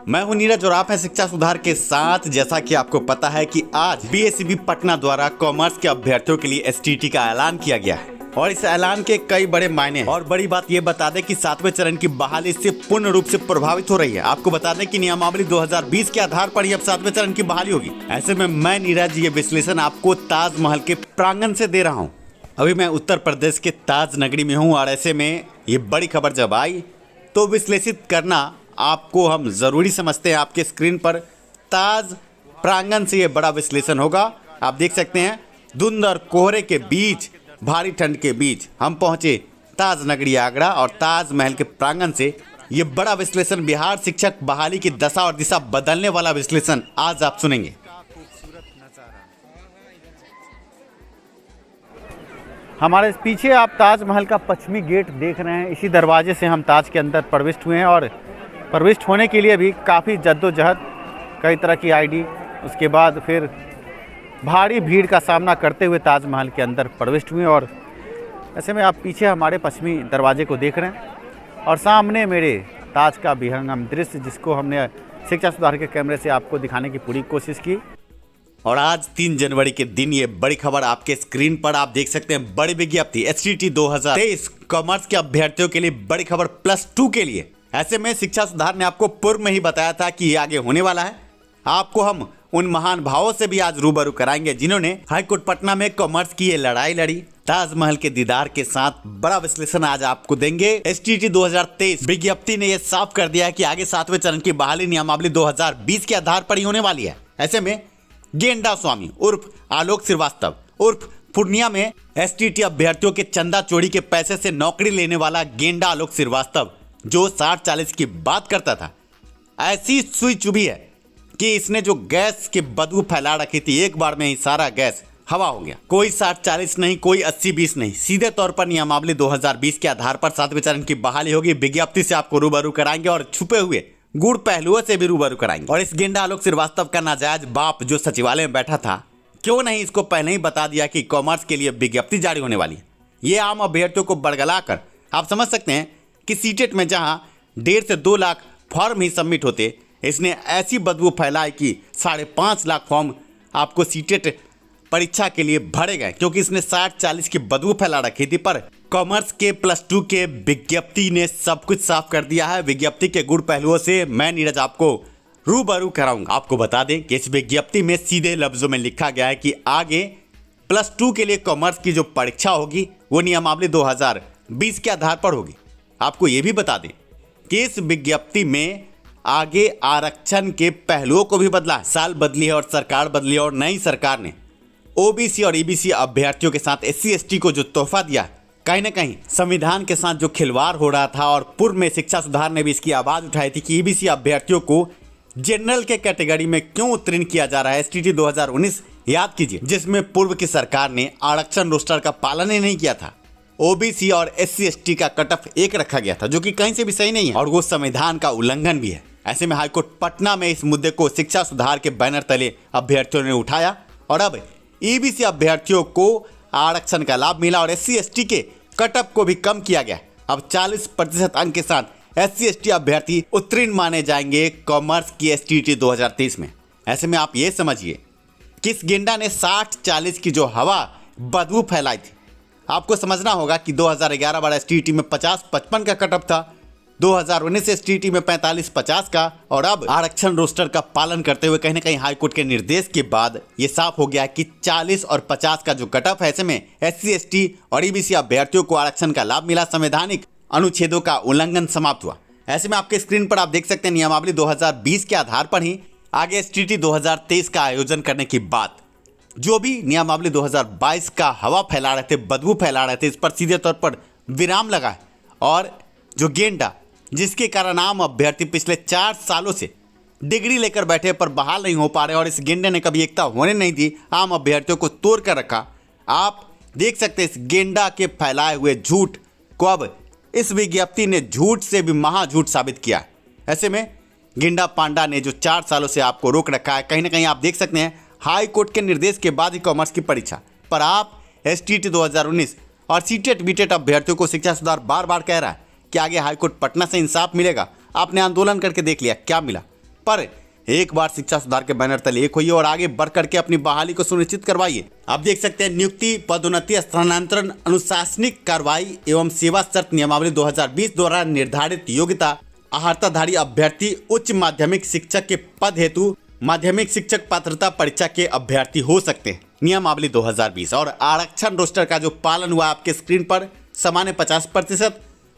मैं हूं नीरज और आप हैं शिक्षा सुधार के साथ। जैसा कि आपको पता है कि आज बीएसईबी पटना द्वारा कॉमर्स के अभ्यर्थियों के लिए एसटीटी का ऐलान किया गया है और इस ऐलान के कई बड़े मायने हैं। और बड़ी बात ये बता दें कि 7वें चरण की बहाली इससे पूर्ण रूप से प्रभावित हो रही है। आपको बता दें कि नियमावली 2020 के आधार पर ही अब 7वें चरण की बहाली होगी। ऐसे में मैं नीरज ये विश्लेषण आपको ताजमहल के प्रांगण से दे रहा हूँ। अभी मैं उत्तर प्रदेश के ताज नगरी में हूँ और ऐसे में ये बड़ी खबर जब आई तो विश्लेषित करना आपको हम जरूरी समझते हैं। आपके स्क्रीन पर ताज प्रांगण से ये बड़ा विश्लेषण होगा। आप देख सकते हैं धुंध और कोहरे के बीच, भारी ठंड के बीच हम पहुंचे ताज नगरी आगरा और ताजमहल के प्रांगण से ये बड़ा विश्लेषण, बिहार शिक्षक बहाली की दशा और दिशा बदलने वाला विश्लेषण आज आप सुनेंगे। हमारे पीछे आप ताजमहल का पश्चिमी गेट देख रहे हैं। इसी दरवाजे से हम ताज के अंदर प्रविष्ट हुए हैं और प्रविष्ट होने के लिए भी काफ़ी जद्दोजहद, कई तरह की आईडी, उसके बाद फिर भारी भीड़ का सामना करते हुए ताजमहल के अंदर प्रविष्ट हुए। और ऐसे में आप पीछे हमारे पश्चिमी दरवाजे को देख रहे हैं और सामने मेरे ताज का विहंगम दृश्य, जिसको हमने शिक्षा सुधार के कैमरे से आपको दिखाने की पूरी कोशिश की। और आज 3 जनवरी के दिन ये बड़ी खबर आपके स्क्रीन पर आप देख सकते हैं। बड़ी विज्ञप्ति एसटीटी 2023 कॉमर्स के अभ्यर्थियों के लिए बड़ी खबर +2 के लिए। ऐसे में शिक्षा सुधार ने आपको पूर्व में ही बताया था कि ये आगे होने वाला है। आपको हम उन महान भावों से भी आज रूबरू कराएंगे जिन्होंने हाईकोर्ट पटना में कॉमर्स की ये लड़ाई लड़ी। ताजमहल के दीदार के साथ बड़ा विश्लेषण आज आपको देंगे। एसटीटी 2023 विज्ञप्ति ने यह साफ कर दिया है कि आगे 7वें चरण की बहाली नियमावली 2020 के आधार पर ही होने वाली है। ऐसे में गेंडा स्वामी उर्फ आलोक श्रीवास्तव उर्फ पूर्णिया में एसटीटी अभ्यर्थियों के चंदा चोरी के पैसे से नौकरी लेने वाला गेंडा आलोक श्रीवास्तव, जो 60-40 की बात करता था, ऐसी सुई चुभी है कि इसने जो गैस की बदबू फैला रखी थी, एक बार में ही सारा गैस हवा हो गया। कोई 60-40 नहीं, कोई 80-20 नहीं, सीधे तौर पर नियमावली 2020 के आधार पर 7वें चरण की बहाली होगी। विज्ञप्ति से आपको रूबरू कराएंगे और छुपे हुए गुड़ पहलुओं से भी रूबरू कराएंगे। और इस गेंडा आलोक श्रीवास्तव का नाजायज बाप जो सचिवालय में बैठा था, क्यों नहीं इसको पहले ही बता दिया कि कॉमर्स के लिए विज्ञप्ति जारी होने वाली है। ये आम अभ्यर्थियों को बरगलाकर आप समझ सकते हैं कि सीटेट में जहां 1.5 से 2 लाख फॉर्म ही सबमिट होते, इसने ऐसी बदबू फैलाई कि 5.5 लाख फॉर्म आपको सीटेट परीक्षा के लिए भरे गए, क्योंकि इसने 60-40 की बदबू फैला रखी थी। पर कॉमर्स के +2 के विज्ञप्ति ने सब कुछ साफ कर दिया है। विज्ञप्ति के गुड़ पहलुओं से मैं नीरज आपको रूबरू कराऊंगा। आपको बता दें कि इस विज्ञप्ति में सीधे लफ्जों में लिखा गया है कि आगे +2 के लिए कॉमर्स की जो परीक्षा होगी वो नियमावली 2020 के आधार पर होगी। आपको ये भी बता दें कि इस विज्ञप्ति में आगे आरक्षण के पहलुओं को भी बदला है। साल बदली है और सरकार बदली है और नई सरकार ने ओबीसी और ईबीसी अभ्यर्थियों के साथ SC/ST को जो तोहफा दिया, कहीं ना कहीं संविधान के साथ जो खिलवाड़ हो रहा था। और पूर्व में शिक्षा सुधार ने भी इसकी आवाज उठाई थी कि ईबीसी अभ्यर्थियों को जनरल के कैटेगरी में क्यों उत्तीर्ण किया जा रहा है। एसटीटी 2019 याद कीजिए, जिसमें पूर्व की सरकार ने आरक्षण रोस्टर का पालन ही नहीं किया था। ओबीसी और SC/ST का कट ऑफ 1 रखा गया था, जो कि कहीं से भी सही नहीं है और वो संविधान का उल्लंघन भी है। ऐसे में हाईकोर्ट पटना में इस मुद्दे को शिक्षा सुधार के बैनर तले अभ्यर्थियों ने उठाया और अब ईबीसी अभ्यर्थियों को आरक्षण का लाभ मिला और SC/ST के कट ऑफ को भी कम किया गया। अब 40% अंक के साथ SC/ST अभ्यर्थी उत्तीर्ण माने जाएंगे कॉमर्स की एसटीटी 2023 में। ऐसे में आप ये समझिए कि इस गेंडा ने 60-40 की जो हवा बदबू फैलाई थी, आपको समझना होगा कि 2011 वाला एसटीटी में 50-55 का कट ऑफ था, 2019 एसटीटी में 45-50 का, और अब आरक्षण रोस्टर का पालन करते हुए कहीं ना कहीं हाईकोर्ट के निर्देश के बाद ये साफ हो गया कि 40 और 50 का जो कट ऑफ है, ऐसे में SC/ST और ईबीसी अभ्यर्थियों को आरक्षण का लाभ मिला, संवैधानिक अनुच्छेदों का उल्लंघन समाप्त हुआ। ऐसे में आपके स्क्रीन पर आप देख सकते हैं नियमावली 2020 के आधार पर ही आगे एसटीटी 2023 का आयोजन करने की बात। जो भी नियमावली 2022 का हवा फैला रहे थे, बदबू फैला रहे थे, इस पर सीधे तौर पर विराम लगा है। और जो गेंडा, जिसके कारण आम अभ्यर्थी पिछले 4 सालों से डिग्री लेकर बैठे पर बहाल नहीं हो पा रहे और इस गेंडे ने कभी एकता होने नहीं दी, आम अभ्यर्थियों को तोड़ कर रखा। आप देख सकते हैं इस गेंडा के फैलाए हुए झूठ को अब इस विज्ञप्ति ने झूठ से भी महाझूठ साबित किया। ऐसे में गेंडा पांडा ने जो 4 सालों से आपको रोक रखा है, कहीं ना कहीं आप देख सकते हैं हाई कोर्ट के निर्देश के बाद ही कॉमर्स की परीक्षा पर आप एसटीटी 2019 और सीटेट बीटेट अभ्यर्थियों को शिक्षा सुधार बार बार कह रहा है कि आगे हाईकोर्ट पटना से इंसाफ मिलेगा। आपने आंदोलन करके देख लिया, क्या मिला? पर एक बार शिक्षा सुधार के बैनर तले एक होइए और आगे बढ़ करके अपनी बहाली को सुनिश्चित करवाइए। आप देख सकते हैं नियुक्ति, पदोन्नति, स्थानांतरण, अनुशासनिक कार्रवाई एवं सेवा शर्त नियमावली 2020 द्वारा निर्धारित योग्यता अर्हताधारी अभ्यर्थी उच्च माध्यमिक शिक्षक के पद हेतु माध्यमिक शिक्षक पात्रता परीक्षा के अभ्यर्थी हो सकते हैं। नियमावली 2020 और आरक्षण रोस्टर का जो पालन हुआ आपके स्क्रीन पर, सामान्य 50%,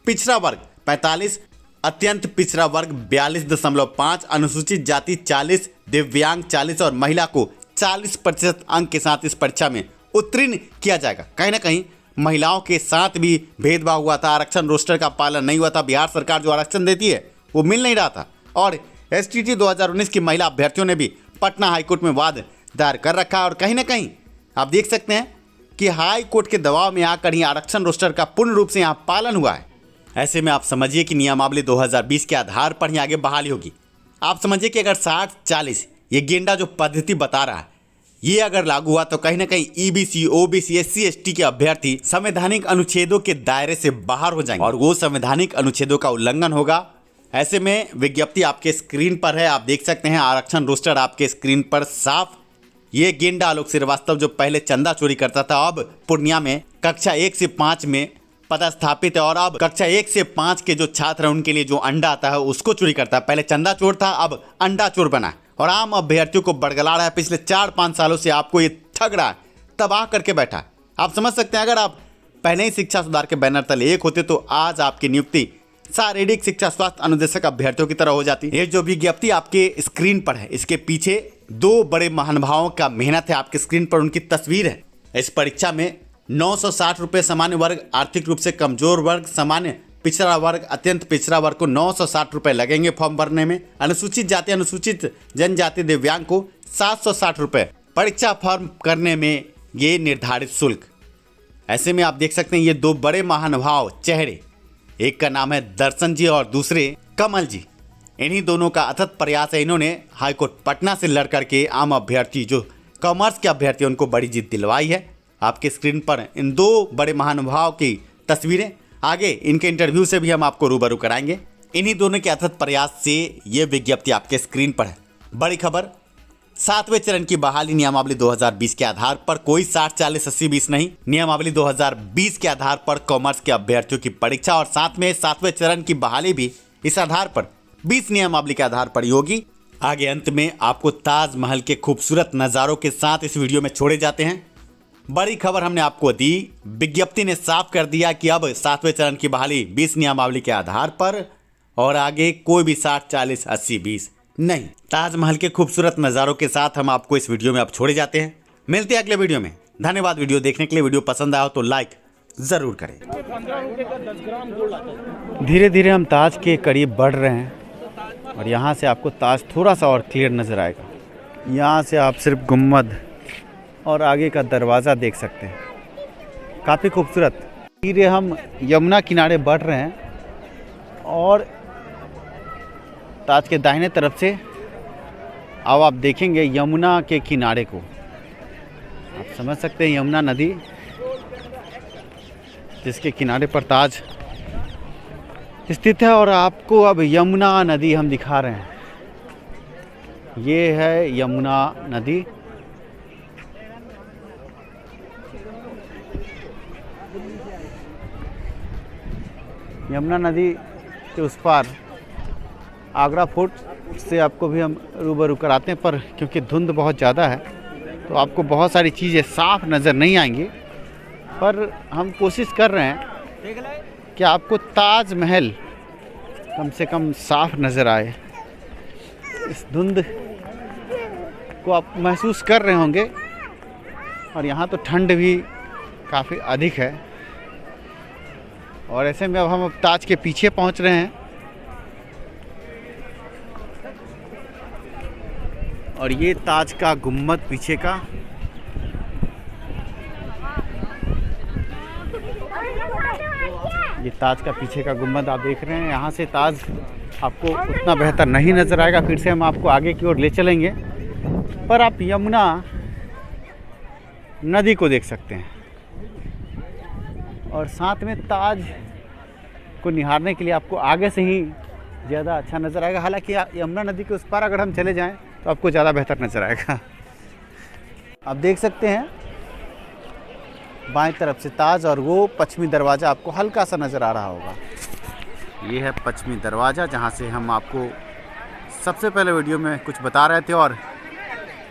पिछड़ा वर्ग 45%, अत्यंत पिछड़ा वर्ग 42.5%, अनुसूचित जाति 40%, दिव्यांग 40% और महिला को 40% अंक के साथ इस परीक्षा में उत्तीर्ण किया जाएगा। कहीं ना कहीं महिलाओं के साथ भी भेदभाव हुआ था, आरक्षण रोस्टर का पालन नहीं हुआ था। बिहार सरकार जो आरक्षण देती है वो मिल नहीं रहा था और STT 2019 की महिला अभ्यर्थियों ने भी पटना हाईकोर्ट में वाद दायर कर रखा और कहीं ना कहीं आप देख सकते हैं कि हाई कोर्ट के दबाव में आकर ही आरक्षण रोस्टर का पूर्ण रूप से यहाँ पालन हुआ है। ऐसे में आप समझिए कि नियमावली 2020 के आधार पर ही आगे बहाली होगी। आप समझिए कि अगर 60-40 ये गेंडा जो पद्धति बता रहा है ये अगर लागू हुआ तो कहीं ना कहीं EBC, OBC, SC, ST के अभ्यर्थी संवैधानिक अनुच्छेदों के दायरे से बाहर हो जाएंगे और वो संवैधानिक अनुच्छेदों का उल्लंघन होगा। ऐसे में विज्ञप्ति आपके स्क्रीन पर है, आप देख सकते हैं आरक्षण रोस्टर आपके स्क्रीन पर साफ। ये गेंडा आलोक श्रीवास्तव जो पहले चंदा चोरी करता था अब पूर्णिया में कक्षा 1 से 5 में पदस्थापित है और अब कक्षा 1 से 5 के जो छात्र हैं उनके लिए जो अंडा आता है उसको चोरी करता है। पहले चंदा चोर था, अब अंडा चोर बना और आम अभ्यर्थियों को बड़गला रहा है। पिछले 4-5 सालों से आपको ये ठग रहा है, तबाह करके बैठा। आप समझ सकते हैं अगर आप पहले ही शिक्षा सुधार के बैनर तले एक होते तो आज आपकी नियुक्ति शारीरिक शिक्षा स्वास्थ्य अनुदेशक अभ्यर्थियों की तरह हो जाती। ये जो विज्ञप्ति आपके स्क्रीन पर है इसके पीछे 2 बड़े महानुभावों का मेहनत है। आपके स्क्रीन पर उनकी तस्वीर है। इस परीक्षा में 960 रुपये सामान्य वर्ग, आर्थिक रूप से कमजोर वर्ग, सामान्य पिछड़ा वर्ग, अत्यंत पिछड़ा वर्ग को 960 रुपये लगेंगे फॉर्म भरने में। अनुसूचित जाति, अनुसूचित जनजाति, दिव्यांग को 760 रुपये परीक्षा फॉर्म करने में ये निर्धारित शुल्क। ऐसे में आप देख सकते हैं ये 2 बड़े महानुभाव चेहरे, एक का नाम है दर्शन जी और दूसरे कमल जी। इन्हीं दोनों का अथक प्रयास है। इन्होंने हाईकोर्ट पटना से लड़ करके आम अभ्यर्थी जो कॉमर्स के अभ्यर्थी उनको बड़ी जीत दिलवाई है। आपके स्क्रीन पर इन 2 बड़े महानुभाव की तस्वीरें, आगे इनके इंटरव्यू से भी हम आपको रूबरू कराएंगे। इन्हीं दोनों के अथक प्रयास से ये विज्ञप्ति आपके स्क्रीन पर है। बड़ी खबर, 7वें चरण की बहाली नियमावली 2020 के आधार पर कोई 60-40-80-20 नहीं, नियमावली 2020 के आधार पर कॉमर्स के अभ्यर्थियों की परीक्षा और साथ में 7वें चरण की बहाली भी इस आधार पर 20 नियमावली के आधार पर होगी। आगे अंत में आपको ताजमहल के खूबसूरत नज़ारों के साथ इस वीडियो में छोड़े जाते हैं। बड़ी खबर हमने आपको दी, विज्ञप्ति ने साफ कर दिया कि अब 7वें चरण की बहाली 20 नियमावली के आधार पर और आगे कोई भी 60-40-80-20 नहीं। ताजमहल के खूबसूरत नज़ारों के साथ हम आपको इस वीडियो में अब छोड़े जाते हैं। मिलते हैं अगले वीडियो में। धन्यवाद वीडियो देखने के लिए। वीडियो पसंद आया हो तो लाइक ज़रूर करें। धीरे धीरे हम ताज के करीब बढ़ रहे हैं और यहाँ से आपको ताज थोड़ा सा और क्लियर नज़र आएगा। यहाँ से आप सिर्फ गुम्बद और आगे का दरवाज़ा देख सकते हैं, काफ़ी खूबसूरत। धीरे हम यमुना किनारे बढ़ रहे हैं और ताज के दाहिने तरफ से अब आप देखेंगे यमुना के किनारे को। आप समझ सकते हैं यमुना नदी जिसके किनारे पर ताज स्थित है और आपको अब यमुना नदी हम दिखा रहे हैं। ये है यमुना नदी। यमुना नदी के उस पार आगरा फोर्ट से आपको भी हम रूबरू कराते हैं, पर क्योंकि धुंध बहुत ज़्यादा है तो आपको बहुत सारी चीज़ें साफ नज़र नहीं आएंगी, पर हम कोशिश कर रहे हैं कि आपको ताजमहल कम से कम साफ नज़र आए। इस धुंध को आप महसूस कर रहे होंगे और यहाँ तो ठंड भी काफ़ी अधिक है और ऐसे में अब हम ताज के पीछे पहुँच रहे हैं और ये ताज का गुम्बद पीछे का। ये ताज का पीछे का गुम्बद आप देख रहे हैं। यहाँ से ताज आपको उतना बेहतर नहीं नज़र आएगा, फिर से हम आपको आगे की ओर ले चलेंगे, पर आप यमुना नदी को देख सकते हैं और साथ में ताज को निहारने के लिए आपको आगे से ही ज़्यादा अच्छा नज़र आएगा। हालांकि यमुना नदी के उस पार अगर हम चले जाएं तो आपको ज़्यादा बेहतर नज़र आएगा। आप देख सकते हैं बाएं तरफ से ताज और वो पश्चिमी दरवाज़ा आपको हल्का सा नज़र आ रहा होगा। ये है पश्चिमी दरवाज़ा जहाँ से हम आपको सबसे पहले वीडियो में कुछ बता रहे थे, और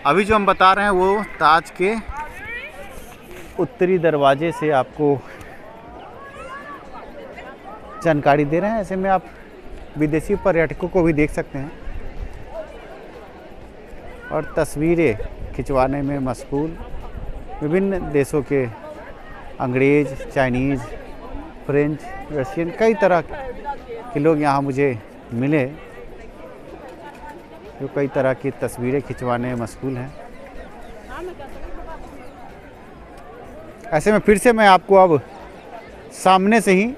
अभी जो हम बता रहे हैं वो ताज के उत्तरी दरवाजे से आपको जानकारी दे रहे हैं। ऐसे में आप विदेशी पर्यटकों को भी देख सकते हैं और तस्वीरें खिंचवाने में मशगूल विभिन्न देशों के अंग्रेज़, चाइनीज़, फ्रेंच, रशियन, कई तरह के लोग यहाँ मुझे मिले जो कई तरह की तस्वीरें खिंचवाने में मशगूल हैं। ऐसे में फिर से मैं आपको अब सामने से ही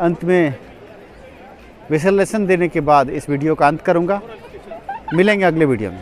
अंत में विश्लेषण देने के बाद इस वीडियो का अंत करूंगा। मिलेंगे अगले वीडियो में।